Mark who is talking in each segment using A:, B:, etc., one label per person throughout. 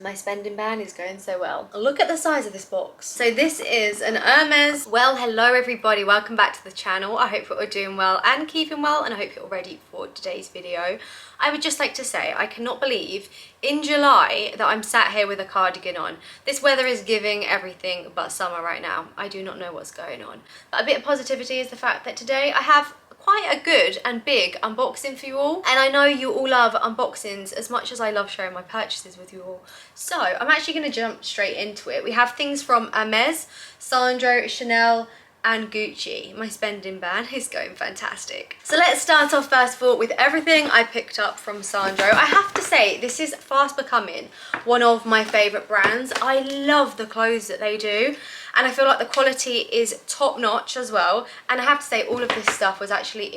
A: My spending ban is going so well. Look at the size of this box. So this is an Hermes. Well, hello everybody. Welcome back to the channel. I hope you're all doing well and keeping well, and I hope you're all ready for today's video. I would just like to say I cannot believe in July that I'm sat here with a cardigan on. This weather is giving everything but summer right now. I do not know what's going on. But a bit of positivity is the fact that today I have quite a good and big unboxing for you all, and I know you all love unboxings as much as I love sharing my purchases with you all. So I'm actually going to jump straight into it. We have things from Hermes, Sandro, Chanel and Gucci. My spending ban is going fantastic. So let's start off first of all with everything I picked up from Sandro. I have to say this is fast becoming one of my favourite brands. I love the clothes that they do, and I feel like the quality is top notch as well. And I have to say all of this stuff was actually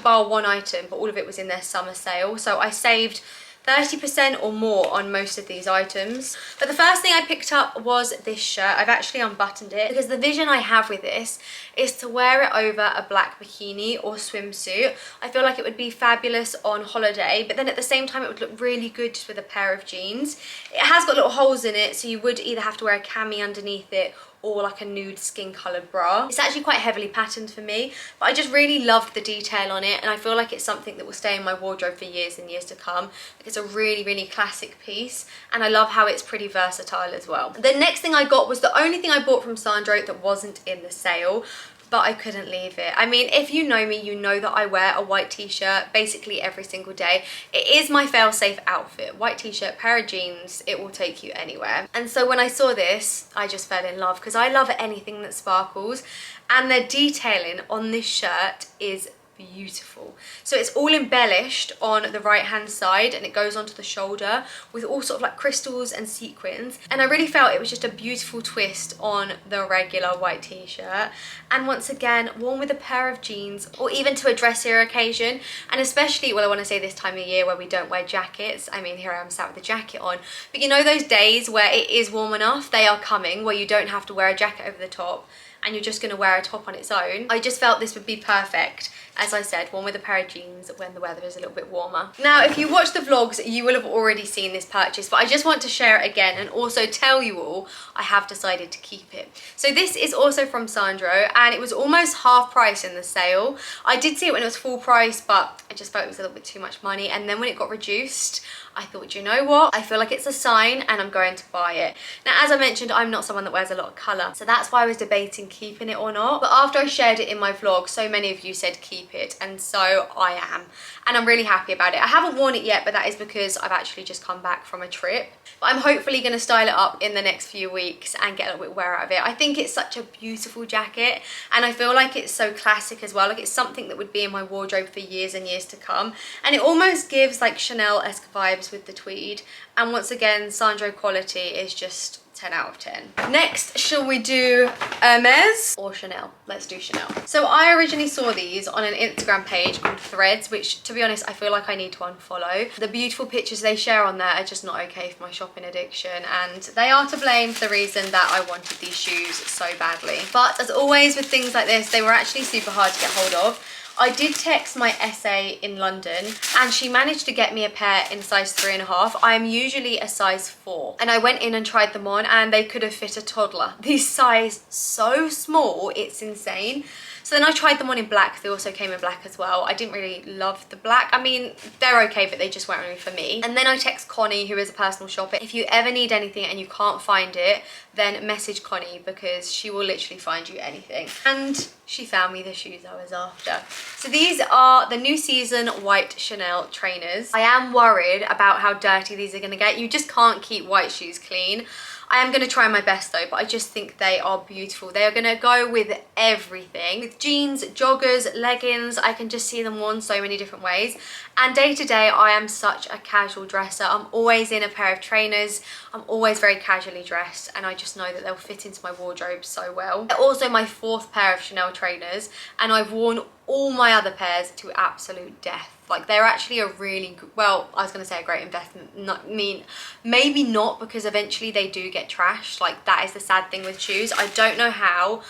A: bar one item, but all of it was in their summer sale. So I saved 30% or more on most of these items. But the first thing I picked up was this shirt. I've actually unbuttoned it because the vision I have with this is to wear it over a black bikini or swimsuit. I feel like it would be fabulous on holiday, but then at the same time it would look really good just with a pair of jeans. It has got little holes in it, so you would either have to wear a cami underneath it or like a nude skin coloured bra. It's actually quite heavily patterned for me, but I just really loved the detail on it, and I feel like it's something that will stay in my wardrobe for years and years to come. It's a really, really classic piece, and I love how it's pretty versatile as well. The next thing I got was the only thing I bought from Sandro that wasn't in the sale, but I couldn't leave it. I mean, if you know me, you know that I wear a white t-shirt basically every single day. It is my fail-safe outfit. White t-shirt, pair of jeans, it will take you anywhere. And so when I saw this, I just fell in love because I love anything that sparkles, and the detailing on this shirt is beautiful. So it's all embellished on the right hand side, and it goes onto the shoulder with all sort of like crystals and sequins, and I really felt it was just a beautiful twist on the regular white t-shirt. And once again, worn with a pair of jeans or even to a dressier occasion, and especially, well, I want to say this time of year where we don't wear jackets. I mean, here I am sat with a jacket on, but you know those days where it is warm enough, they are coming, where you don't have to wear a jacket over the top and you're just going to wear a top on its own. I just felt this would be perfect. As I said, one with a pair of jeans when the weather is a little bit warmer. Now, if you watch the vlogs, you will have already seen this purchase, but I just want to share it again and also tell you all I have decided to keep it. So this is also from Sandro, and it was almost half price in the sale. I did see it when it was full price, but I just felt it was a little bit too much money. And then when it got reduced, I thought, you know what? I feel like it's a sign and I'm going to buy it. Now, as I mentioned, I'm not someone that wears a lot of colour, so that's why I was debating keeping it or not. But after I shared it in my vlog, so many of you said keep it, and so I am. And I'm really happy about it. I haven't worn it yet, but that is because I've actually just come back from a trip. But I'm hopefully going to style it up in the next few weeks and get a little bit wear out of it. I think it's such a beautiful jacket, and I feel like it's so classic as well. Like, it's something that would be in my wardrobe for years and years to come. And it almost gives like Chanel-esque vibes with the tweed. And once again, Sandro quality is just 10 out of 10. Next, shall we do Hermes or Chanel? Let's do Chanel. So I originally saw these on an Instagram page called Threads, which, to be honest, I feel like I need to unfollow. The beautiful pictures they share on there are just not okay for my shopping addiction, and they are to blame for the reason that I wanted these shoes so badly. But as always with things like this, they were actually super hard to get hold of. I did text my SA in London, and she managed to get me a pair in size 3.5. I am usually a size 4, and I went in and tried them on, and they could have fit a toddler. These size so small, it's insane. So then I tried them on in black. They also came in black as well. I didn't really love the black. I mean, they're okay, but they just weren't really for me. And then I text Connie, who is a personal shopper. If you ever need anything and you can't find it, then message Connie, because she will literally find you anything. And she found me the shoes I was after. So these are the new season white Chanel trainers. I am worried about how dirty these are gonna get. You just can't keep white shoes clean. I am going to try my best though, but I just think they are beautiful. They are going to go with everything. With jeans, joggers, leggings, I can just see them worn so many different ways. And day to day, I am such a casual dresser. I'm always in a pair of trainers. I'm always very casually dressed, and I just know that they'll fit into my wardrobe so well. They're also my 4th pair of Chanel trainers, and I've worn all my other pairs to absolute death. Like, they're actually a really, well, I was going to say a great investment. Not, maybe not, because eventually they do get trashed. Like, that is the sad thing with shoes. I don't know how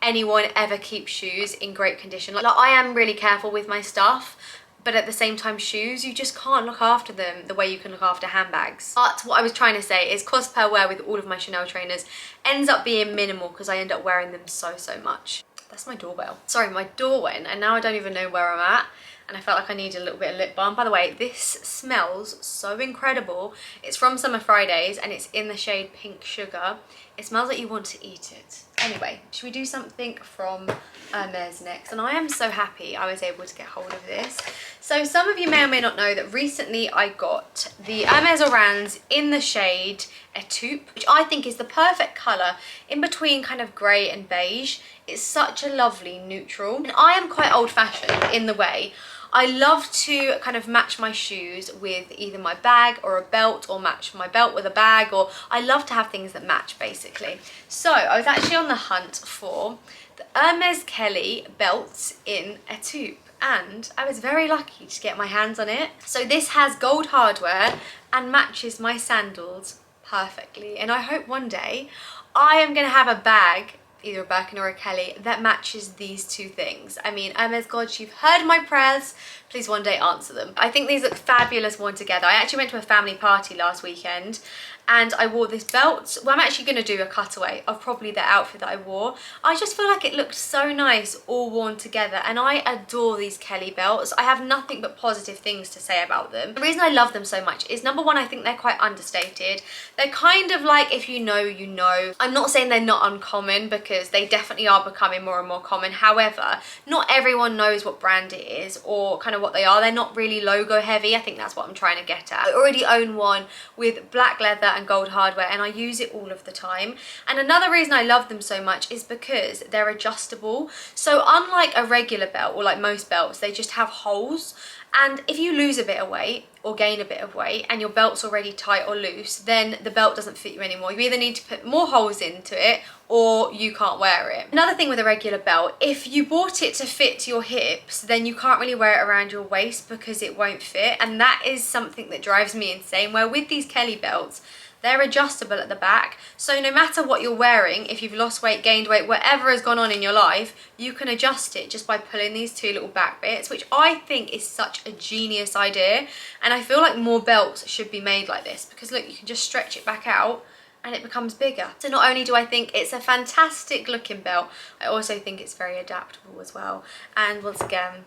A: anyone ever keeps shoes in great condition. Like, I am really careful with my stuff, but at the same time shoes, you just can't look after them the way you can look after handbags. But what I was trying to say is cost per wear with all of my Chanel trainers ends up being minimal because I end up wearing them so much. That's my doorbell. Sorry, my door went and now I don't even know where I'm at, and I felt like I needed a little bit of lip balm. By the way, this smells so incredible. It's from Summer Fridays and it's in the shade Pink Sugar. It smells like you want to eat it. Anyway, should we do something from Hermes next? And I am so happy I was able to get hold of this. So some of you may or may not know that recently I got the Hermes Orange in the shade Taupe, which I think is the perfect colour in between kind of grey and beige. It's such a lovely neutral. And I am quite old-fashioned in the way I love to kind of match my shoes with either my bag or a belt, or match my belt with a bag, or I love to have things that match basically. So I was actually on the hunt for the Hermes Kelly belts in a taupe, and I was very lucky to get my hands on it. So this has gold hardware and matches my sandals perfectly, and I hope one day I am going to have a bag, either a Birkin or a Kelly, that matches these two things. I mean, Hermes gods, you've heard my prayers, please one day answer them. I think these look fabulous worn together. I actually went to a family party last weekend and I wore this belt. Well, I'm actually going to do a cutaway of probably the outfit that I wore. I just feel like it looked so nice all worn together, and I adore these Kelly belts. I have nothing but positive things to say about them. The reason I love them so much is, number one, I think they're quite understated. They're kind of like, if you know, you know. I'm not saying they're not uncommon, because they definitely are becoming more and more common. However, not everyone knows what brand it is or kind of what they are. They're not really logo heavy. I think that's what I'm trying to get at. I already own one with black leather and gold hardware, and I use it all of the time. And another reason I love them so much is because they're adjustable. So unlike a regular belt, or like most belts, they just have holes. And if you lose a bit of weight or gain a bit of weight and your belt's already tight or loose, then the belt doesn't fit you anymore. You either need to put more holes into it or you can't wear it. Another thing with a regular belt, if you bought it to fit your hips, then you can't really wear it around your waist because it won't fit. And that is something that drives me insane, where with these Kelly belts, they're adjustable at the back, so no matter what you're wearing, if you've lost weight, gained weight, whatever has gone on in your life, you can adjust it just by pulling these two little back bits, which I think is such a genius idea. And I feel like more belts should be made like this, because look, you can just stretch it back out and it becomes bigger. So not only do I think it's a fantastic looking belt, I also think it's very adaptable as well. And once again,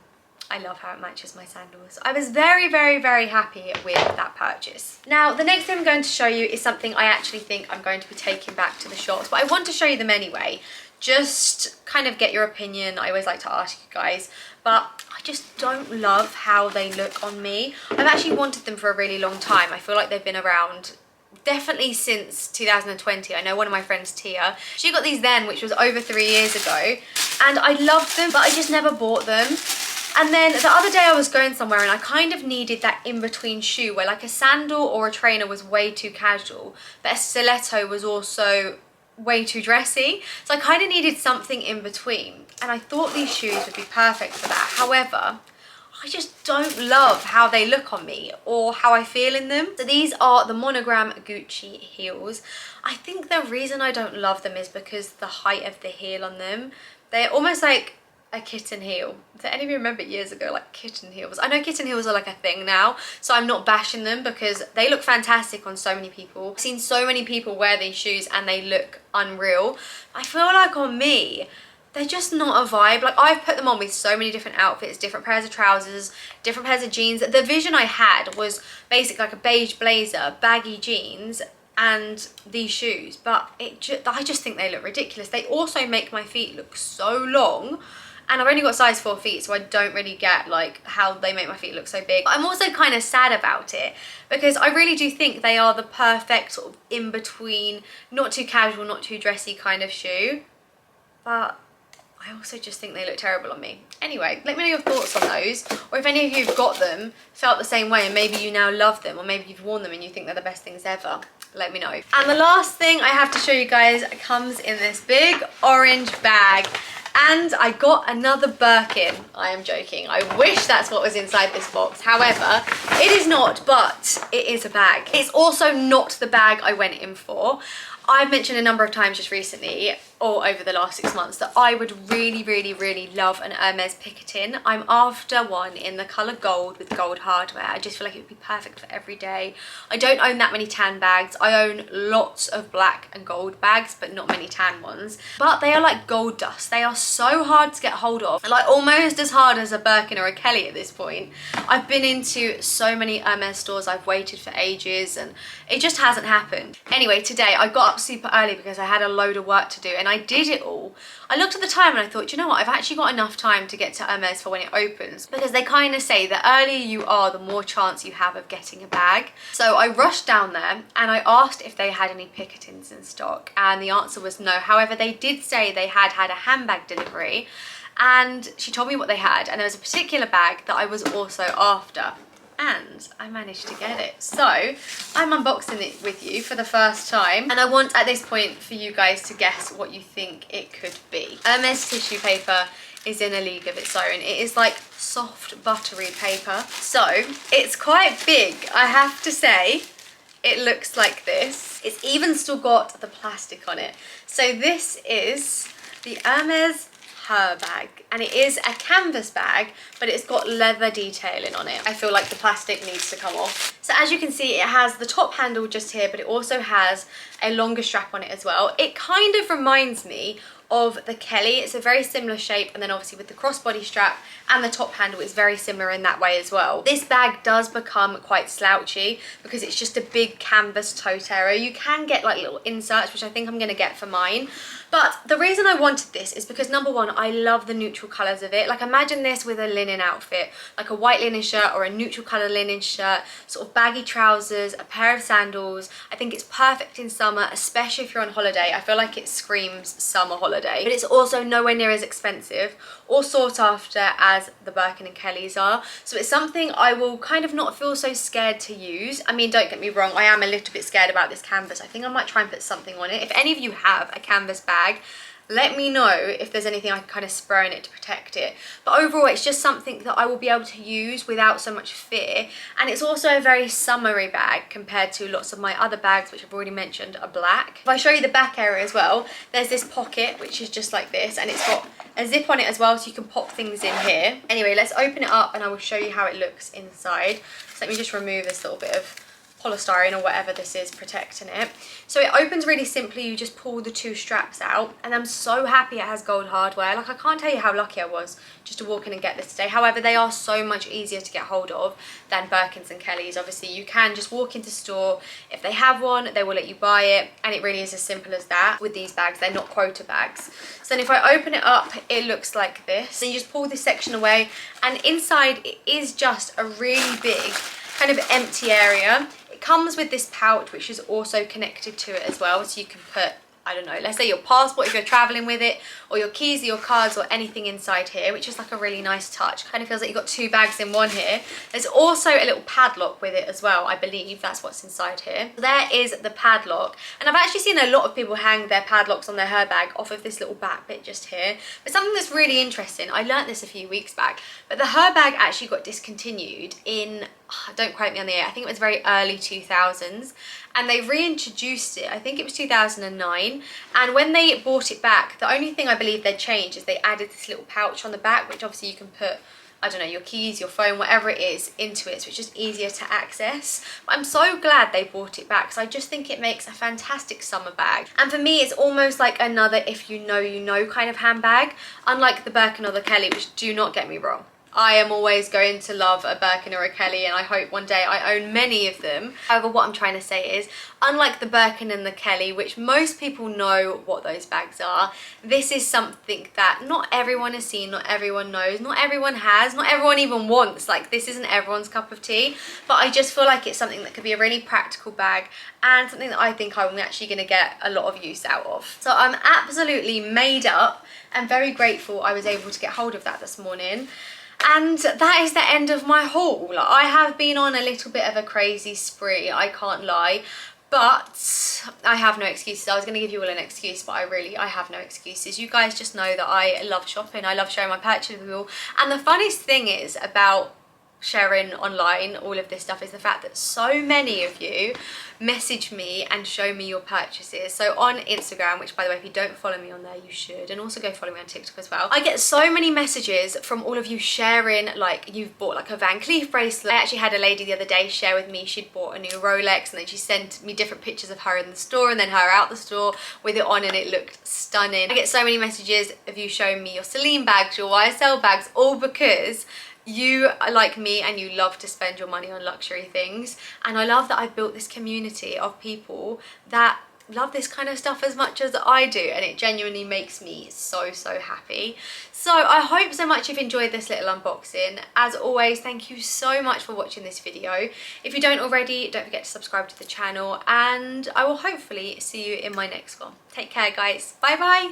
A: I love how it matches my sandals. I was very happy with that purchase. Now, the next thing I'm going to show you is something I actually think I'm going to be taking back to the shops, but I want to show you them anyway. Just kind of get your opinion. I always like to ask you guys, but I just don't love how they look on me. I've actually wanted them for a really long time. I feel like they've been around definitely since 2020. I know one of my friends, Tia, she got these then, which was over 3 years ago, and I loved them, but I just never bought them. And then the other day I was going somewhere and I kind of needed that in-between shoe where like a sandal or a trainer was way too casual, but a stiletto was also way too dressy. So I kind of needed something in between. And I thought these shoes would be perfect for that. However, I just don't love how they look on me or how I feel in them. So these are the Monogram Gucci heels. I think the reason I don't love them is because the height of the heel on them. They're almost like a kitten heel. Do any of you remember years ago, like kitten heels? I know kitten heels are like a thing now, so I'm not bashing them because they look fantastic on so many people. I've seen so many people wear these shoes and they look unreal. I feel like on me, they're just not a vibe. Like, I've put them on with so many different outfits, different pairs of trousers, different pairs of jeans. The vision I had was basically like a beige blazer, baggy jeans, and these shoes, but I just think they look ridiculous. They also make my feet look so long, and I've only got size 4 feet, so I don't really get like how they make my feet look so big. I'm also kind of sad about it because I really do think they are the perfect sort of in-between, not too casual, not too dressy kind of shoe, but I also just think they look terrible on me. Anyway, let me know your thoughts on those, or if any of you have got them, felt the same way, and maybe you now love them, or maybe you've worn them and you think they're the best things ever. Let me know. And the last thing I have to show you guys comes in this big orange bag. And I got another Birkin. I am joking. I wish that's what was inside this box. However, it is not, but it is a bag. It's also not the bag I went in for. I've mentioned a number of times just recently, or over the last 6 months, that I would really love an Hermes Picotin. I'm after one in the colour gold with gold hardware. I just feel like it would be perfect for every day. I don't own that many tan bags. I own lots of black and gold bags, but not many tan ones. But they are like gold dust. They are so hard to get hold of. Like almost as hard as a Birkin or a Kelly at this point. I've been into so many Hermes stores. I've waited for ages and it just hasn't happened. Anyway, today I got up super early because I had a load of work to do and I did it all. I looked at the time and I thought, you know what, I've actually got enough time to get to Hermes for when it opens, because they kind of say the earlier you are, the more chance you have of getting a bag. So I rushed down there and I asked if they had any Picotins in stock, and the answer was no. However, they did say they had a handbag delivery, and she told me what they had, and there was a particular bag that I was also after. And I managed to get it. So I'm unboxing it with you for the first time, and I want at this point for you guys to guess what you think it could be. Hermes tissue paper is in a league of its own. It is like soft buttery paper, so it's quite big, I have to say. It looks like this. It's even still got the plastic on it. So this is the Hermes Her bag, and it is a canvas bag, but it's got leather detailing on it. I feel like the plastic needs to come off. So as you can see, it has the top handle just here, but it also has a longer strap on it as well. It kind of reminds me of the Kelly. It's a very similar shape, and then obviously with the crossbody strap and the top handle is very similar in that way as well. This bag does become quite slouchy because it's just a big canvas toe terror. You can get like little inserts, which I think I'm going to get for mine. But the reason I wanted this is because, number one, I love the neutral colours of it. Like imagine this with a linen outfit, like a white linen shirt or a neutral colour linen shirt, sort of baggy trousers, a pair of sandals. I think it's perfect in summer, especially if you're on holiday. I feel like it screams summer holiday. But it's also nowhere near as expensive or sought after as the Birkin and Kellys are. So it's something I will kind of not feel so scared to use. I mean, don't get me wrong, I am a little bit scared about this canvas. I think I might try and put something on it. If any of you have a canvas bag, let me know if there's anything I can kind of spray in it to protect it. But overall, it's just something that I will be able to use without so much fear. And it's also a very summery bag compared to lots of my other bags, which I've already mentioned are black. If I show you the back area as well, there's this pocket, which is just like this, and it's got a zip on it as well, so you can pop things in here. Anyway, let's open it up and I will show you how it looks inside. So let me just remove this little bit of polystyrene or whatever this is protecting it. So it opens really simply. You just pull the two straps out, and I'm so happy it has gold hardware. Like I can't tell you how lucky I was just to walk in and get this today. However, they are so much easier to get hold of than Birkins and Kellys. Obviously you can just walk into store, if they have one they will let you buy it, and it really is as simple as that. With these bags, they're not quota bags. So then if I open it up, it looks like this. So you just pull this section away, and inside it is just a really big kind of empty area. Comes with this pouch, which is also connected to it as well, so you can put, I don't know, let's say your passport if you're traveling with it, or your keys or your cards or anything inside here, which is like a really nice touch. Kind of feels like you've got two bags in one here. There's also a little padlock with it as well. I believe that's what's inside here. There is the padlock, and I've actually seen a lot of people hang their padlocks on their hair bag off of this little back bit just here. But something that's really interesting, I learnt this a few weeks back, but the hair bag actually got discontinued in, don't quote me on the year, I think it was very early 2000s, and they reintroduced it, I think it was 2009, and when they brought it back, the only thing I believe they'd changed is they added this little pouch on the back, which obviously you can put, I don't know, your keys, your phone, whatever it is into it, so it's just easier to access. But I'm so glad they brought it back, because I just think it makes a fantastic summer bag. And for me, it's almost like another if you know kind of handbag, unlike the Birkin or the Kelly, which, do not get me wrong, I am always going to love a Birkin or a Kelly, and I hope one day I own many of them. However, what I'm trying to say is, unlike the Birkin and the Kelly, which most people know what those bags are, this is something that not everyone has seen, not everyone knows, not everyone has, not everyone even wants. Like, this isn't everyone's cup of tea, but I just feel like it's something that could be a really practical bag, and something that I think I'm actually going to get a lot of use out of. So I'm absolutely made up and very grateful I was able to get hold of that this morning. And that is the end of my haul. I have been on a little bit of a crazy spree, I can't lie. But I have no excuses. I was going to give you all an excuse, but I have no excuses. You guys just know that I love shopping. I love sharing my purchases with you all. And the funniest thing is about sharing online all of this stuff is the fact that so many of you message me and show me your purchases. So on Instagram, which by the way, if you don't follow me on there, you should, and also go follow me on TikTok as well, I get so many messages from all of you sharing, like you've bought like a Van Cleef bracelet. I actually had a lady the other day share with me she'd bought a new Rolex, and then she sent me different pictures of her in the store and then her out the store with it on, and it looked stunning. I get so many messages of you showing me your Celine bags, your YSL bags, all because you are like me and you love to spend your money on luxury things. And I love that I've built this community of people that love this kind of stuff as much as I do, and it genuinely makes me so happy. So I hope so much you've enjoyed this little unboxing. As always, thank you so much for watching this video. If you don't already, don't forget to subscribe to the channel, and I will hopefully see you in my next one. Take care guys, bye bye.